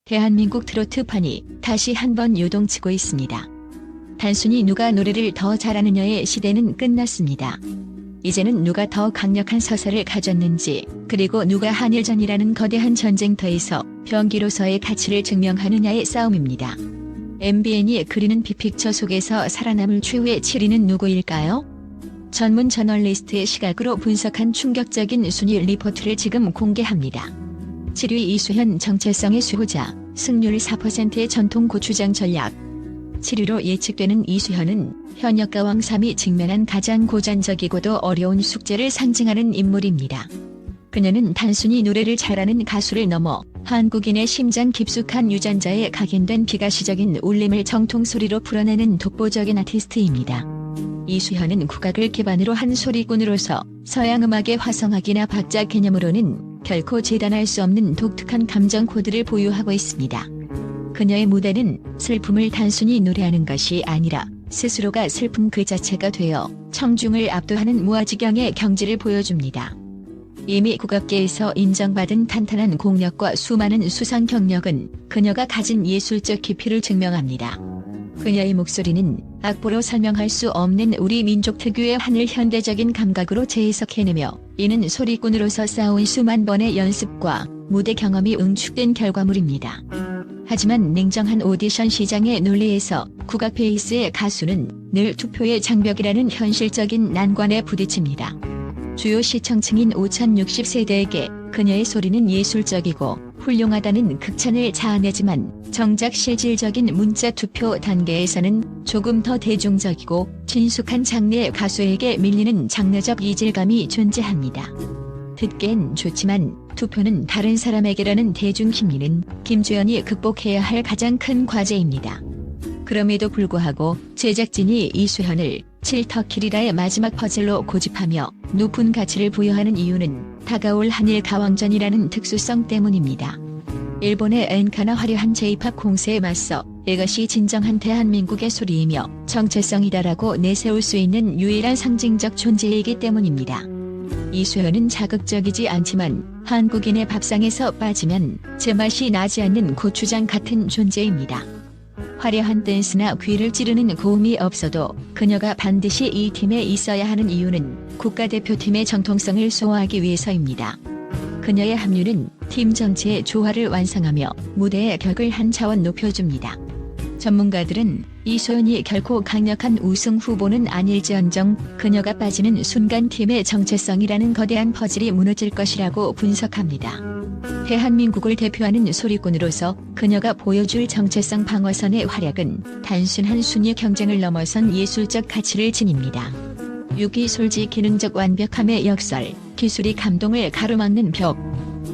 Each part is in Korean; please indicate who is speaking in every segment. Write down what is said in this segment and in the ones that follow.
Speaker 1: 대한민국 트로트판이 다시 한번 요동치고 있습니다. 단순히 누가 노래를 더 잘하느냐의 시대는 끝났습니다. 이제는 누가 더 강력한 서사를 가졌는지, 그리고 누가 한일전이라는 거대한 전쟁터에서 병기로서의 가치를 증명하느냐의 싸움입니다. MBN이 그리는 빅픽처 속에서 살아남을 최후의 7위는 누구일까요? 전문 저널리스트의 시각으로 분석한 충격적인 순위 리포트를 지금 공개합니다. 7위 이수현, 정체성의 수호자, 승률 4%의 전통 고추장 전략. 7위로 예측되는 이수현은 현역 가왕 3이 직면한 가장 고전적이고도 어려운 숙제를 상징하는 인물입니다. 그녀는 단순히 노래를 잘하는 가수를 넘어 한국인의 심장 깊숙한 유전자에 각인된 비가시적인 울림을 정통소리로 풀어내는 독보적인 아티스트입니다. 이수현은 국악을 기반으로 한 소리꾼으로서 서양 음악의 화성학이나 박자 개념으로는 결코 재단할 수 없는 독특한 감정 코드를 보유하고 있습니다. 그녀의 무대는 슬픔을 단순히 노래하는 것이 아니라 스스로가 슬픔 그 자체가 되어 청중을 압도하는 무아지경의 경지를 보여줍니다. 이미 국악계에서 인정받은 탄탄한 공력과 수많은 수상 경력은 그녀가 가진 예술적 깊이를 증명합니다. 그녀의 목소리는 악보로 설명할 수 없는 우리 민족 특유의 하늘 현대적인 감각으로 재해석해내며, 이는 소리꾼으로서 쌓아온 수만 번의 연습과 무대 경험이 응축된 결과물입니다. 하지만 냉정한 오디션 시장의 논리에서 국악 베이스의 가수는 늘 투표의 장벽이라는 현실적인 난관에 부딪힙니다. 주요 시청층인 5060세대에게 그녀의 소리는 예술적이고 훌륭하다는 극찬을 자아내지만, 정작 실질적인 문자 투표 단계에서는 조금 더 대중적이고 친숙한 장르의 가수에게 밀리는 장르적 이질감이 존재합니다. 듣기엔 좋지만 투표는 다른 사람에게라는 대중 심리는 김주현이 극복해야 할 가장 큰 과제입니다. 그럼에도 불구하고 제작진이 이수현을 7터키리라의 마지막 퍼즐로 고집하며 높은 가치를 부여하는 이유는 다가올 한일 가왕전이라는 특수성 때문입니다. 일본의 엔카나 화려한 J-POP 공세에 맞서 이것이 진정한 대한민국의 소리이며 정체성이다라고 내세울 수 있는 유일한 상징적 존재이기 때문입니다. 이수현은 자극적이지 않지만 한국인의 밥상에서 빠지면 제맛이 나지 않는 고추장 같은 존재입니다. 화려한 댄스나 귀를 찌르는 고음이 없어도 그녀가 반드시 이 팀에 있어야 하는 이유는 국가대표팀의 정통성을 소화하기 위해서입니다. 그녀의 합류는 팀 전체의 조화를 완성하며 무대의 격을 한 차원 높여줍니다. 전문가들은 이수현이 결코 강력한 우승 후보는 아닐지언정 그녀가 빠지는 순간 팀의 정체성이라는 거대한 퍼즐이 무너질 것이라고 분석합니다. 대한민국을 대표하는 소리꾼으로서 그녀가 보여줄 정체성 방어선의 활약은 단순한 순위 경쟁을 넘어선 예술적 가치를 지닙니다. 6위 솔지, 기능적 완벽함의 역설, 기술이 감동을 가로막는 벽.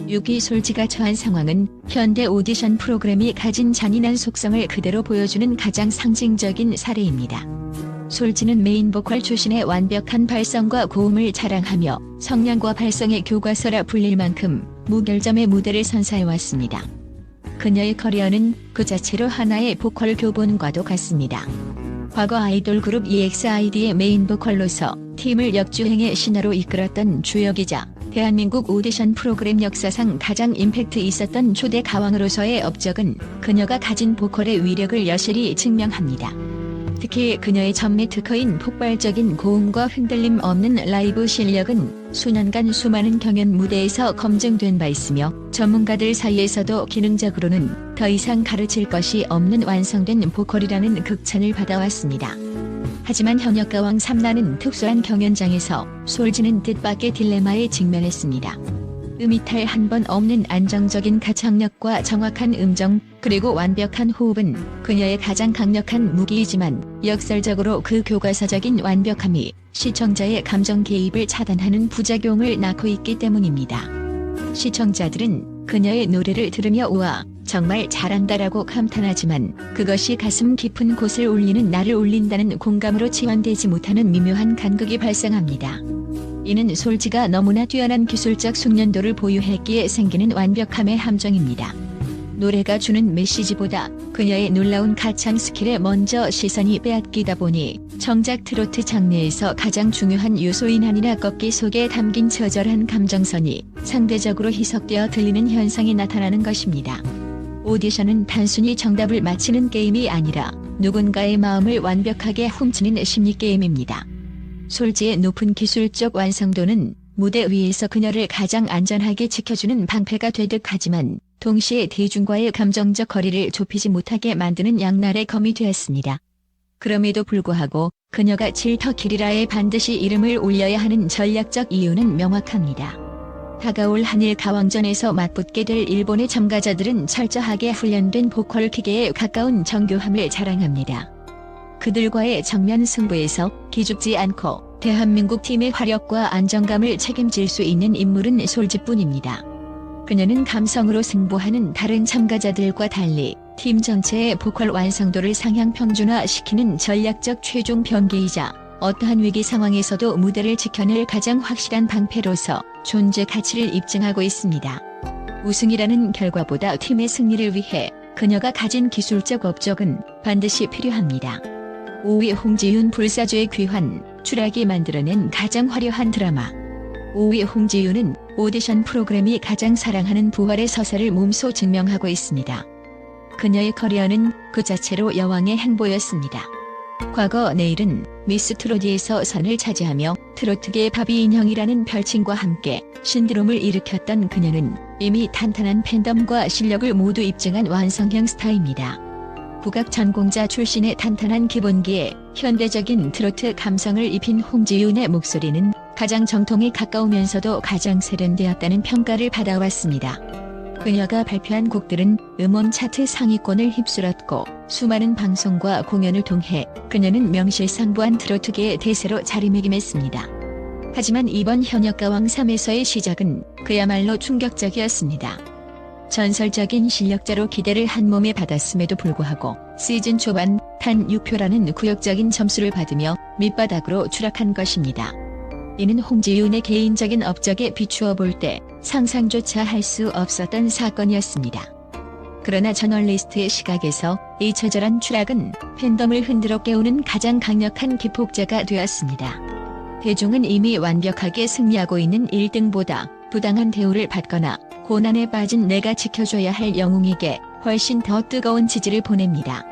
Speaker 1: 6위 솔지가 처한 상황은 현대 오디션 프로그램이 가진 잔인한 속성을 그대로 보여주는 가장 상징적인 사례입니다. 솔지는 메인 보컬 출신의 완벽한 발성과 고음을 자랑하며 성량과 발성의 교과서라 불릴 만큼 무결점의 무대를 선사해왔습니다. 그녀의 커리어는 그 자체로 하나의 보컬 교본과도 같습니다. 과거 아이돌 그룹 EXID의 메인 보컬로서 팀을 역주행의 신화로 이끌었던 주역이자 대한민국 오디션 프로그램 역사상 가장 임팩트 있었던 초대 가왕으로서의 업적은 그녀가 가진 보컬의 위력을 여실히 증명합니다. 특히 그녀의 전매 특허인 폭발적인 고음과 흔들림 없는 라이브 실력은 수년간 수많은 경연 무대에서 검증된 바 있으며, 전문가들 사이에서도 기능적으로는 더 이상 가르칠 것이 없는 완성된 보컬이라는 극찬을 받아왔습니다. 하지만 현역 가왕 3라는 특수한 경연장에서 솔지는 뜻밖의 딜레마에 직면했습니다. 음이탈 한 번 없는 안정적인 가창력과 정확한 음정, 그리고 완벽한 호흡은 그녀의 가장 강력한 무기이지만, 역설적으로 그 교과서적인 완벽함이 시청자의 감정 개입을 차단하는 부작용을 낳고 있기 때문입니다. 시청자들은 그녀의 노래를 들으며 우와, 정말 잘한다라고 감탄하지만 그것이 가슴 깊은 곳을 울리는 나를 울린다는 공감으로 치환되지 못하는 미묘한 간극이 발생합니다. 이는 솔지가 너무나 뛰어난 기술적 숙련도를 보유했기에 생기는 완벽함의 함정입니다. 노래가 주는 메시지보다 그녀의 놀라운 가창 스킬에 먼저 시선이 빼앗기다 보니 정작 트로트 장르에서 가장 중요한 요소인 한이나 꺾기 속에 담긴 처절한 감정선이 상대적으로 희석되어 들리는 현상이 나타나는 것입니다. 오디션은 단순히 정답을 맞히는 게임이 아니라 누군가의 마음을 완벽하게 훔치는 심리게임입니다. 솔지의 높은 기술적 완성도는 무대 위에서 그녀를 가장 안전하게 지켜주는 방패가 되듯 하지만 동시에 대중과의 감정적 거리를 좁히지 못하게 만드는 양날의 검이 되었습니다. 그럼에도 불구하고 그녀가 질터 기리라에 반드시 이름을 올려야 하는 전략적 이유는 명확합니다. 다가올 한일 가왕전에서 맞붙게 될 일본의 참가자들은 철저하게 훈련된 보컬 기계에 가까운 정교함을 자랑합니다. 그들과의 정면 승부에서 기죽지 않고 대한민국 팀의 화력과 안정감을 책임질 수 있는 인물은 솔지뿐입니다. 그녀는 감성으로 승부하는 다른 참가자들과 달리 팀 전체의 보컬 완성도를 상향 평준화시키는 전략적 최종 병기이자 어떠한 위기 상황에서도 무대를 지켜낼 가장 확실한 방패로서 존재 가치를 입증하고 있습니다. 우승이라는 결과보다 팀의 승리를 위해 그녀가 가진 기술적 업적은 반드시 필요합니다. 5위 홍지윤 불사조의 귀환, 추락이 만들어낸 가장 화려한 드라마. 5위 홍지윤은 오디션 프로그램이 가장 사랑하는 부활의 서사를 몸소 증명하고 있습니다. 그녀의 커리어는 그 자체로 여왕의 행보였습니다. 과거 내일은 미스 트로트에서 선을 차지하며 트로트계의 바비 인형이라는 별칭과 함께 신드롬을 일으켰던 그녀는 이미 탄탄한 팬덤과 실력을 모두 입증한 완성형 스타입니다. 국악 전공자 출신의 탄탄한 기본기에 현대적인 트로트 감성을 입힌 홍지윤의 목소리는 가장 정통에 가까우면서도 가장 세련되었다는 평가를 받아왔습니다. 그녀가 발표한 곡들은 음원 차트 상위권을 휩쓸었고 수많은 방송과 공연을 통해 그녀는 명실상부한 트로트계의 대세로 자리매김했습니다. 하지만 이번 현역가왕 3에서의 시작은 그야말로 충격적이었습니다. 전설적인 실력자로 기대를 한몸에 받았음에도 불구하고 시즌 초반 단 6표라는 굴욕적인 점수를 받으며 밑바닥으로 추락한 것입니다. 이는 홍지윤의 개인적인 업적에 비추어 볼 때 상상조차 할 수 없었던 사건이었습니다. 그러나 저널리스트의 시각에서 이 처절한 추락은 팬덤을 흔들어 깨우는 가장 강력한 기폭제가 되었습니다. 대중은 이미 완벽하게 승리하고 있는 1등보다 부당한 대우를 받거나 고난에 빠진 내가 지켜줘야 할 영웅에게 훨씬 더 뜨거운 지지를 보냅니다.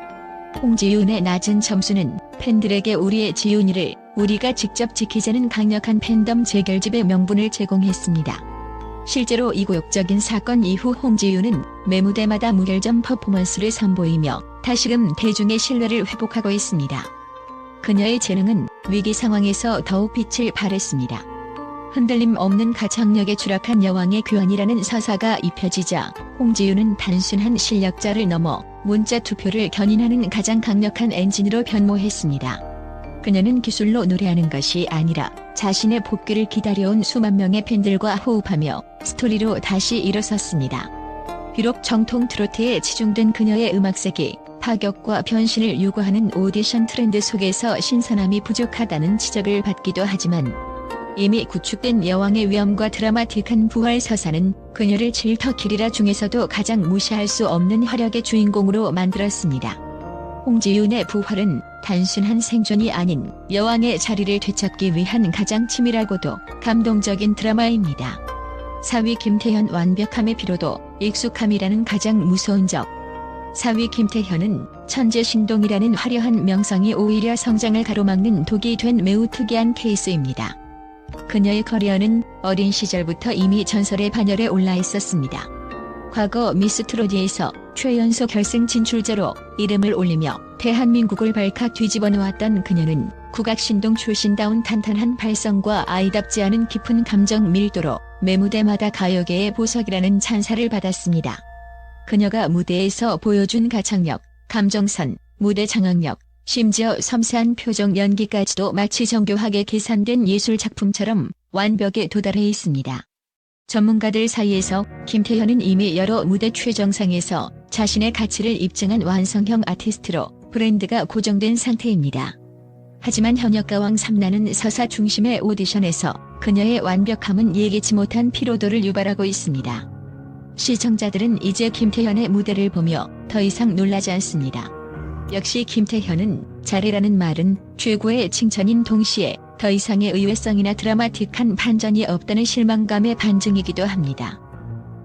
Speaker 1: 홍지윤의 낮은 점수는 팬들에게 우리의 지윤이를 우리가 직접 지키자는 강력한 팬덤 재결집의 명분을 제공했습니다. 실제로 이 굴욕적인 사건 이후 홍지윤은 매 무대마다 무결점 퍼포먼스를 선보이며 다시금 대중의 신뢰를 회복하고 있습니다. 그녀의 재능은 위기 상황에서 더욱 빛을 발했습니다. 흔들림 없는 가창력에 추락한 여왕의 귀환이라는 서사가 입혀지자 홍지윤은 단순한 실력자를 넘어 문자 투표를 견인하는 가장 강력한 엔진으로 변모했습니다. 그녀는 기술로 노래하는 것이 아니라 자신의 복귀를 기다려온 수만 명의 팬들과 호흡하며 스토리로 다시 일어섰습니다. 비록 정통 트로트에 치중된 그녀의 음악색이 파격과 변신을 요구하는 오디션 트렌드 속에서 신선함이 부족하다는 지적을 받기도 하지만 이미 구축된 여왕의 위엄과 드라마틱한 부활 서사는 그녀를 질터 기리라 중에서도 가장 무시할 수 없는 화력의 주인공으로 만들었습니다. 홍지윤의 부활은 단순한 생존이 아닌 여왕의 자리를 되찾기 위한 가장 치밀하고도 감동적인 드라마입니다. 4위 김태현 완벽함의 피로도 익숙함이라는 가장 무서운 적. 4위 김태현은 천재신동이라는 화려한 명성이 오히려 성장을 가로막는 독이 된 매우 특이한 케이스입니다. 그녀의 커리어는 어린 시절부터 이미 전설의 반열에 올라 있었습니다. 과거 미스 트로트에서 최연소 결승 진출자로 이름을 올리며 대한민국을 발칵 뒤집어 놓았던 그녀는 국악신동 출신다운 탄탄한 발성과 아이답지 않은 깊은 감정 밀도로 매 무대마다 가요계의 보석이라는 찬사를 받았습니다. 그녀가 무대에서 보여준 가창력, 감정선, 무대 장악력, 심지어 섬세한 표정 연기까지도 마치 정교하게 계산된 예술작품처럼 완벽에 도달해 있습니다. 전문가들 사이에서 김태현은 이미 여러 무대 최정상에서 자신의 가치를 입증한 완성형 아티스트로 브랜드가 고정된 상태입니다. 하지만 현역가왕 3라는 서사 중심의 오디션에서 그녀의 완벽함은 예기치 못한 피로도를 유발하고 있습니다. 시청자들은 이제 김태현의 무대를 보며 더 이상 놀라지 않습니다. 역시 김태현은 잘해라는 말은 최고의 칭찬인 동시에 더 이상의 의외성이나 드라마틱한 반전이 없다는 실망감의 반증이기도 합니다.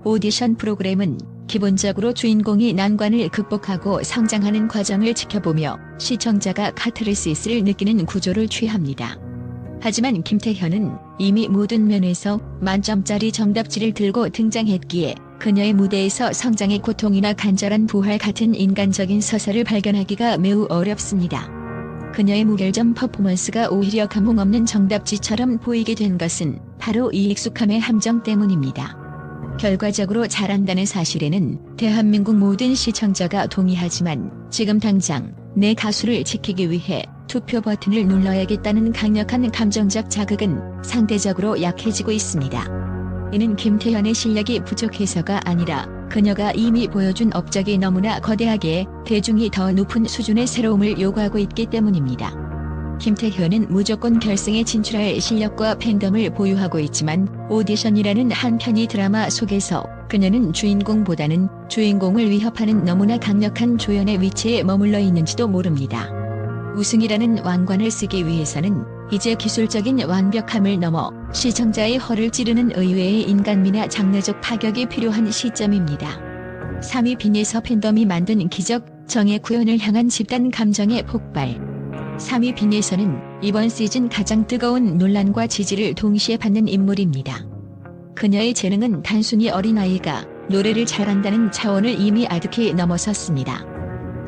Speaker 1: 오디션 프로그램은 기본적으로 주인공이 난관을 극복하고 성장하는 과정을 지켜보며 시청자가 카타르시스를 느끼는 구조를 취합니다. 하지만 김태현은 이미 모든 면에서 만점짜리 정답지를 들고 등장했기에 그녀의 무대에서 성장의 고통이나 간절한 부활 같은 인간적인 서사를 발견하기가 매우 어렵습니다. 그녀의 무결점 퍼포먼스가 오히려 감흥 없는 정답지처럼 보이게 된 것은 바로 이 익숙함의 함정 때문입니다. 결과적으로 잘한다는 사실에는 대한민국 모든 시청자가 동의하지만 지금 당장 내 가수를 지키기 위해 투표 버튼을 눌러야겠다는 강력한 감정적 자극은 상대적으로 약해지고 있습니다. 이는 김태현의 실력이 부족해서가 아니라 그녀가 이미 보여준 업적이 너무나 거대하기에 대중이 더 높은 수준의 새로움을 요구하고 있기 때문입니다. 김태현은 무조건 결승에 진출할 실력과 팬덤을 보유하고 있지만 오디션이라는 한 편의 드라마 속에서 그녀는 주인공보다는 주인공을 위협하는 너무나 강력한 조연의 위치에 머물러 있는지도 모릅니다. 우승이라는 왕관을 쓰기 위해서는 이제 기술적인 완벽함을 넘어 시청자의 허를 찌르는 의외의 인간미나 장르적 파격이 필요한 시점입니다. 3위 빈에서 팬덤이 만든 기적, 정의 구현을 향한 집단 감정의 폭발. 3위 빈에서는 이번 시즌 가장 뜨거운 논란과 지지를 동시에 받는 인물입니다. 그녀의 재능은 단순히 어린아이가 노래를 잘한다는 차원을 이미 아득히 넘어섰습니다.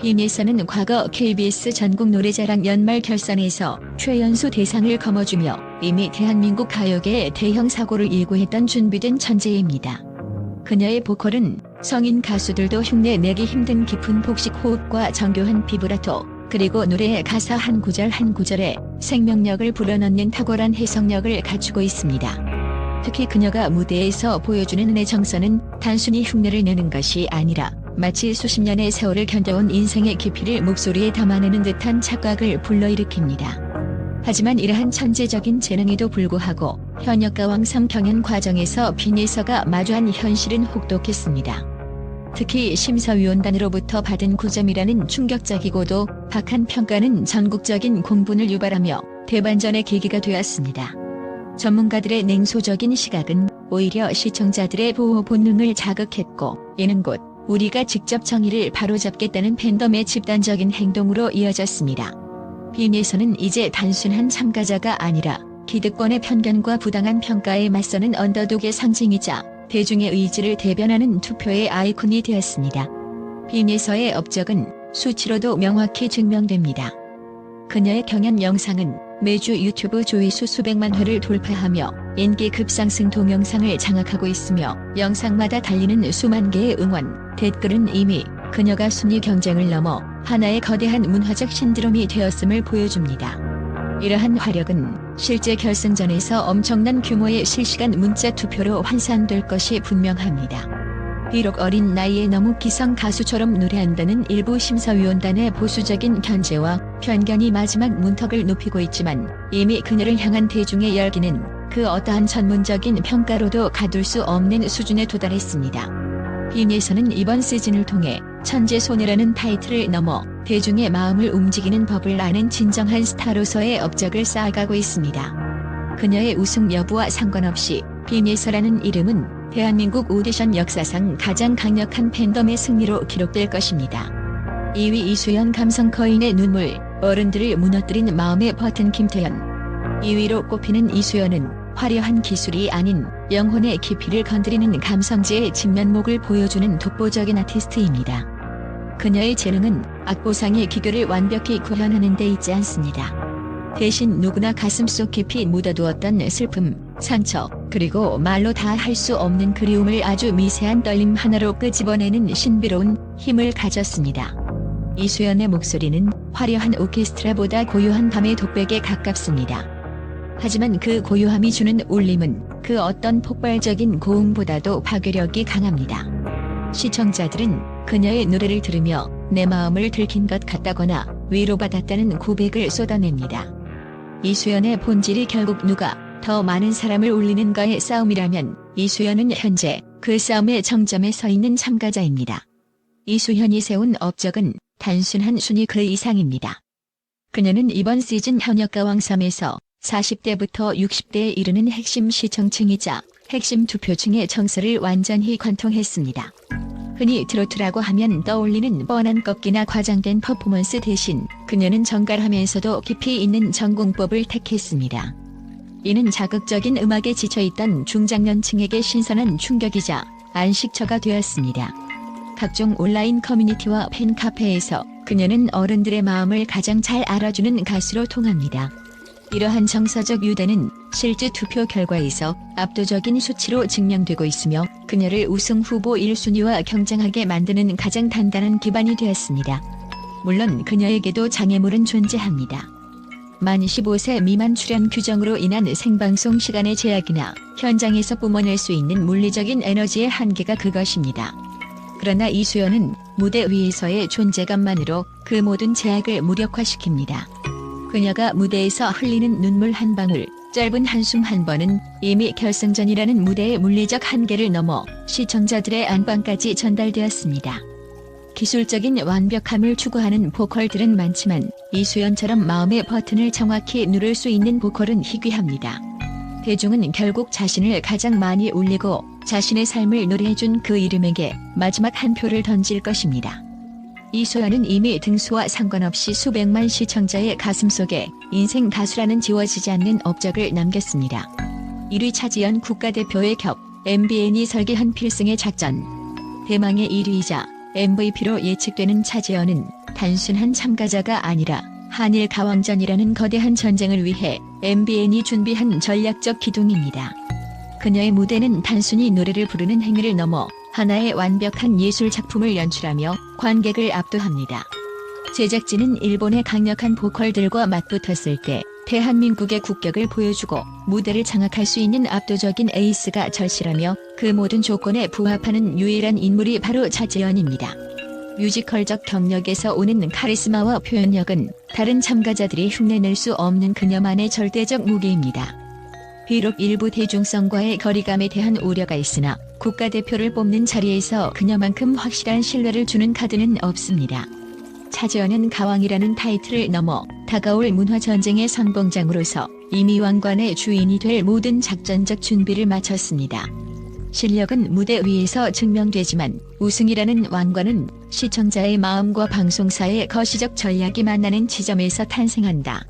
Speaker 1: 빈에서는 과거 KBS 전국 노래자랑 연말 결선에서 최연소 대상을 거머쥐며 이미 대한민국 가요계에 대형 사고를 예고했던 준비된 천재입니다. 그녀의 보컬은 성인 가수들도 흉내내기 힘든 깊은 복식 호흡과 정교한 비브라토, 그리고 노래의 가사 한 구절 한 구절에 생명력을 불어넣는 탁월한 해석력을 갖추고 있습니다. 특히 그녀가 무대에서 보여주는 애정선은 단순히 흉내를 내는 것이 아니라 마치 수십 년의 세월을 견뎌온 인생의 깊이를 목소리에 담아내는 듯한 착각을 불러일으킵니다. 하지만 이러한 천재적인 재능에도 불구하고 현역가왕 3경연 과정에서 빈에서가 마주한 현실은 혹독했습니다. 특히 심사위원단으로부터 받은 9점이라는 충격적이고도 박한 평가는 전국적인 공분을 유발하며 대반전의 계기가 되었습니다. 전문가들의 냉소적인 시각은 오히려 시청자들의 보호 본능을 자극했고, 이는 곧 우리가 직접 정의를 바로잡겠다는 팬덤의 집단적인 행동으로 이어졌습니다. 빈에서는 이제 단순한 참가자가 아니라 기득권의 편견과 부당한 평가에 맞서는 언더독의 상징이자 대중의 의지를 대변하는 투표의 아이콘이 되었습니다. 빈에서의 업적은 수치로도 명확히 증명됩니다. 그녀의 경연 영상은 매주 유튜브 조회수 수백만 회를 돌파하며 인기 급상승 동영상을 장악하고 있으며 영상마다 달리는 수만 개의 응원, 댓글은 이미 그녀가 순위 경쟁을 넘어 하나의 거대한 문화적 신드롬이 되었음을 보여줍니다. 이러한 화력은 실제 결승전에서 엄청난 규모의 실시간 문자 투표로 환산될 것이 분명합니다. 비록 어린 나이에 너무 기성 가수처럼 노래한다는 일부 심사위원단의 보수적인 견제와 편견이 마지막 문턱을 높이고 있지만 이미 그녀를 향한 대중의 열기는 그 어떠한 전문적인 평가로도 가둘 수 없는 수준에 도달했습니다. 빈에서는 이번 시즌을 통해 천재소녀라는 타이틀을 넘어 대중의 마음을 움직이는 법을 아는 진정한 스타로서의 업적을 쌓아가고 있습니다. 그녀의 우승 여부와 상관없이 빈에서라는 이름은 대한민국 오디션 역사상 가장 강력한 팬덤의 승리로 기록될 것입니다. 2위 이수연 감성 거인의 눈물, 어른들을 무너뜨린 마음의 버튼 김태현. 2위로 꼽히는 이수연은 화려한 기술이 아닌 영혼의 깊이를 건드리는 감성지의 진면목을 보여주는 독보적인 아티스트입니다. 그녀의 재능은 악보상의 기교를 완벽히 구현하는 데 있지 않습니다. 대신 누구나 가슴속 깊이 묻어두었던 슬픔, 상처, 그리고 말로 다 할 수 없는 그리움을 아주 미세한 떨림 하나로 끄집어내는 신비로운 힘을 가졌습니다. 이수연의 목소리는 화려한 오케스트라보다 고요한 밤의 독백에 가깝습니다. 하지만 그 고요함이 주는 울림은 그 어떤 폭발적인 고음보다도 파괴력이 강합니다. 시청자들은 그녀의 노래를 들으며 내 마음을 들킨 것 같다거나 위로받았다는 고백을 쏟아냅니다. 이수연의 본질이 결국 누가 더 많은 사람을 울리는가의 싸움이라면 이수연은 현재 그 싸움의 정점에 서 있는 참가자입니다. 이수연이 세운 업적은 단순한 순위 그 이상입니다. 그녀는 이번 시즌 현역가왕 3에서 40대부터 60대에 이르는 핵심 시청층이자 핵심 투표층의 정서를 완전히 관통했습니다. 흔히 트로트라고 하면 떠올리는 뻔한 꺾기나 과장된 퍼포먼스 대신 그녀는 정갈하면서도 깊이 있는 전공법을 택했습니다. 이는 자극적인 음악에 지쳐있던 중장년층에게 신선한 충격이자 안식처가 되었습니다. 각종 온라인 커뮤니티와 팬카페에서 그녀는 어른들의 마음을 가장 잘 알아주는 가수로 통합니다. 이러한 정서적 유대는 실제 투표 결과에서 압도적인 수치로 증명되고 있으며 그녀를 우승 후보 1순위와 경쟁하게 만드는 가장 단단한 기반이 되었습니다. 물론 그녀에게도 장애물은 존재합니다. 만 15세 미만 출연 규정으로 인한 생방송 시간의 제약이나 현장에서 뿜어낼 수 있는 물리적인 에너지의 한계가 그것입니다. 그러나 이수연은 무대 위에서의 존재감만으로 그 모든 제약을 무력화시킵니다. 그녀가 무대에서 흘리는 눈물 한 방울, 짧은 한숨 한 번은 이미 결승전이라는 무대의 물리적 한계를 넘어 시청자들의 안방까지 전달되었습니다. 기술적인 완벽함을 추구하는 보컬들은 많지만 이수연처럼 마음의 버튼을 정확히 누를 수 있는 보컬은 희귀합니다. 대중은 결국 자신을 가장 많이 울리고 자신의 삶을 노래해준 그 이름에게 마지막 한 표를 던질 것입니다. 이수연은 이미 등수와 상관없이 수백만 시청자의 가슴속에 인생 가수라는 지워지지 않는 업적을 남겼습니다. 1위 차지연 국가대표의 격, MBN이 설계한 필승의 작전. 대망의 1위이자 MVP로 예측되는 차지연은 단순한 참가자가 아니라 한일 가왕전이라는 거대한 전쟁을 위해 MBN이 준비한 전략적 기둥입니다. 그녀의 무대는 단순히 노래를 부르는 행위를 넘어 하나의 완벽한 예술 작품을 연출하며 관객을 압도합니다. 제작진은 일본의 강력한 보컬들과 맞붙었을 때 대한민국의 국격을 보여주고 무대를 장악할 수 있는 압도적인 에이스가 절실하며 그 모든 조건에 부합하는 유일한 인물이 바로 차지연입니다. 뮤지컬적 경력에서 오는 카리스마와 표현력은 다른 참가자들이 흉내낼 수 없는 그녀만의 절대적 무기입니다. 비록 일부 대중성과의 거리감에 대한 우려가 있으나 국가대표를 뽑는 자리에서 그녀만큼 확실한 신뢰를 주는 카드는 없습니다. 차지연은 가왕이라는 타이틀을 넘어 다가올 문화전쟁의 선봉장으로서 이미 왕관의 주인이 될 모든 작전적 준비를 마쳤습니다. 실력은 무대 위에서 증명되지만 우승이라는 왕관은 시청자의 마음과 방송사의 거시적 전략이 만나는 지점에서 탄생한다.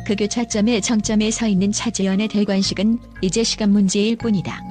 Speaker 1: 그 교차점의 정점에 서 있는 차지연의 대관식은 이제 시간 문제일 뿐이다.